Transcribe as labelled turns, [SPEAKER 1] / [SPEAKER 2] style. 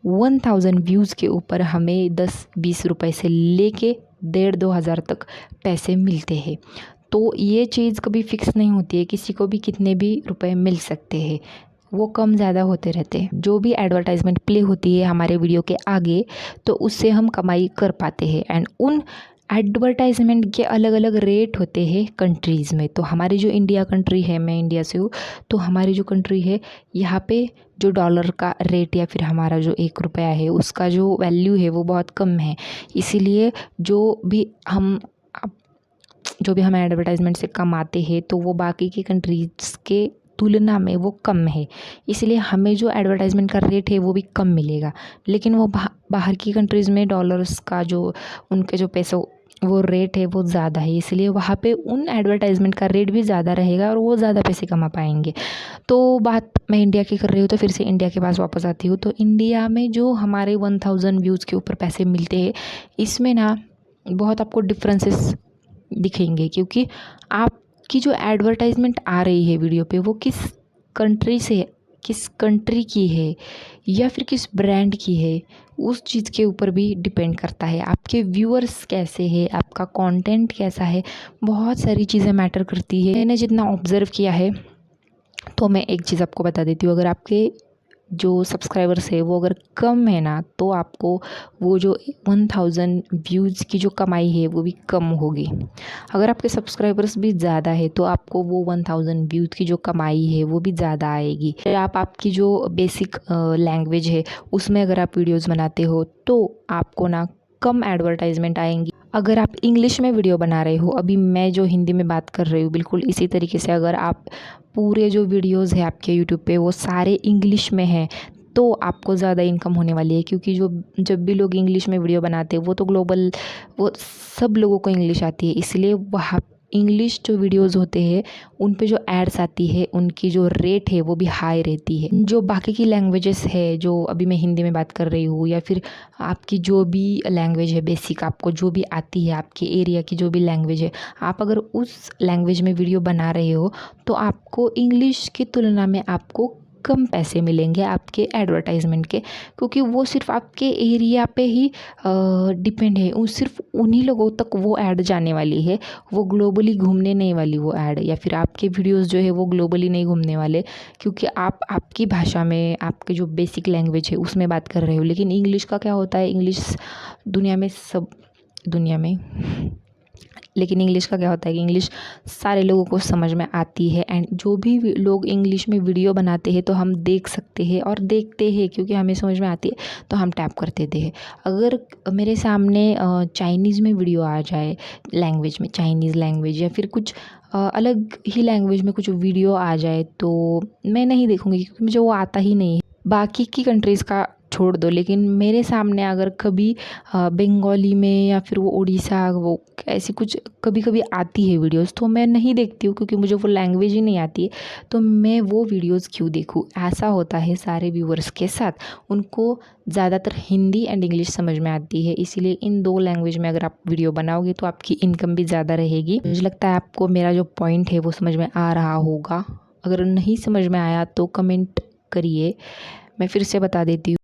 [SPEAKER 1] 1000 views के ऊपर हमें 10-20 रुपए से लेके 1,500-2,000 तक पैसे मिलते हैं। तो ये चीज़ कभी फ़िक्स नहीं होती है, किसी को भी कितने भी रुपए मिल सकते हैं, वो कम ज़्यादा होते रहते हैं। जो भी एडवर्टाइजमेंट प्ले होती है हमारे वीडियो के आगे, तो उससे हम कमाई कर पाते हैं। एंड उन एडवर्टाइजमेंट के अलग अलग रेट होते हैं कंट्रीज़ में। तो हमारी जो इंडिया कंट्री है, मैं इंडिया से हूँ, तो हमारी जो कंट्री है यहाँ पे जो डॉलर का रेट या फिर हमारा जो 1 रुपया है उसका जो वैल्यू है वो बहुत कम है। इसीलिए जो भी हम एडवर्टाइजमेंट से कमाते हैं तो वो बाकी की कंट्रीज़ के तुलना में वो कम है। इसलिए हमें जो एडवर्टाइजमेंट का रेट है वो भी कम मिलेगा। लेकिन वो बाहर की कंट्रीज़ में डॉलर्स का जो उनके जो पैसों वो रेट है वो ज़्यादा है, इसलिए वहाँ पे उन एडवर्टाइजमेंट का रेट भी ज़्यादा रहेगा और वो ज़्यादा पैसे कमा पाएंगे। तो बात मैं इंडिया की कर रही हूँ, तो फिर से इंडिया के पास वापस आती हूँ। तो इंडिया में जो हमारे 1000 व्यूज़ के ऊपर पैसे मिलते हैं, इसमें ना बहुत आपको डिफरेंसेस दिखेंगे, क्योंकि आपकी जो एडवर्टाइजमेंट आ रही है वीडियो पे वो किस कंट्री की है या फिर किस ब्रांड की है, उस चीज़ के ऊपर भी डिपेंड करता है। आपके व्यूअर्स कैसे हैं, आपका कंटेंट कैसा है, बहुत सारी चीज़ें मैटर करती है। मैंने जितना ऑब्ज़र्व किया है, तो मैं एक चीज़ आपको बता देती हूँ। अगर आपके जो सब्सक्राइबर्स है वो अगर कम है ना, तो आपको वो जो 1000 व्यूज़ की जो कमाई है वो भी कम होगी। अगर आपके सब्सक्राइबर्स भी ज़्यादा है तो आपको वो 1000 व्यूज़ की जो कमाई है वो भी ज़्यादा आएगी। आपकी जो बेसिक लैंग्वेज है उसमें अगर आप वीडियोज़ बनाते हो तो आपको ना कम एडवर्टाइजमेंट आएंगी। अगर आप इंग्लिश में वीडियो बना रहे हो, अभी मैं जो हिंदी में बात कर रही हूँ, बिल्कुल इसी तरीके से अगर आप पूरे जो वीडियोज़ है आपके यूट्यूब पे वो सारे इंग्लिश में हैं, तो आपको ज़्यादा इनकम होने वाली है। क्योंकि जब भी लोग इंग्लिश में वीडियो बनाते हैं वो तो ग्लोबल, वो सब लोगों को इंग्लिश आती है, इसलिए वहाँ इंग्लिश जो वीडियोज़ होते हैं उन पे जो एड्स आती है उनकी जो रेट है वो भी हाई रहती है। जो बाकी की लैंग्वेजेस है, जो अभी मैं हिंदी में बात कर रही हूँ, या फिर आपकी जो भी लैंग्वेज है बेसिक, आपको जो भी आती है, आपके एरिया की जो भी लैंग्वेज है, आप अगर उस लैंग्वेज में वीडियो बना रहे हो तो आपको इंग्लिश की तुलना में आपको कम पैसे मिलेंगे आपके एडवर्टाइजमेंट के, क्योंकि वो सिर्फ आपके एरिया पे ही डिपेंड है। सिर्फ उन्हीं लोगों तक वो ऐड जाने वाली है, वो ग्लोबली घूमने नहीं वाली वो ऐड, या फिर आपके वीडियोस जो है वो ग्लोबली नहीं घूमने वाले, क्योंकि आप आपकी भाषा में, आपके जो बेसिक लैंग्वेज है उसमें बात कर रहे हो। लेकिन इंग्लिश का क्या होता है, लेकिन इंग्लिश का क्या होता है कि इंग्लिश सारे लोगों को समझ में आती है। एंड जो भी लोग इंग्लिश में वीडियो बनाते हैं तो हम देख सकते हैं और देखते हैं, क्योंकि हमें समझ में आती है तो हम टैप कर देते हैं। अगर मेरे सामने चाइनीज़ में वीडियो आ जाए, लैंग्वेज में चाइनीज़ लैंग्वेज या फिर कुछ अलग ही लैंग्वेज में कुछ वीडियो आ जाए, तो मैं नहीं देखूँगी, क्योंकि मुझे वो आता ही नहीं है। बाकी की कंट्रीज़ का छोड़ दो, लेकिन मेरे सामने अगर कभी बंगाली में या फिर वो उड़ीसा, वो ऐसी कुछ कभी कभी आती है वीडियोस, तो मैं नहीं देखती हूँ, क्योंकि मुझे वो लैंग्वेज ही नहीं आती है, तो मैं वो वीडियोस क्यों देखूँ। ऐसा होता है सारे व्यूअर्स के साथ, उनको ज़्यादातर हिंदी एंड इंग्लिश समझ में आती है, इसीलिए इन 2 लैंग्वेज में अगर आप वीडियो बनाओगे तो आपकी इनकम भी ज़्यादा रहेगी। मुझे लगता है आपको मेरा जो पॉइंट है वो समझ में आ रहा होगा। अगर नहीं समझ में आया तो कमेंट करिए, मैं फिर से बता देती हूँ।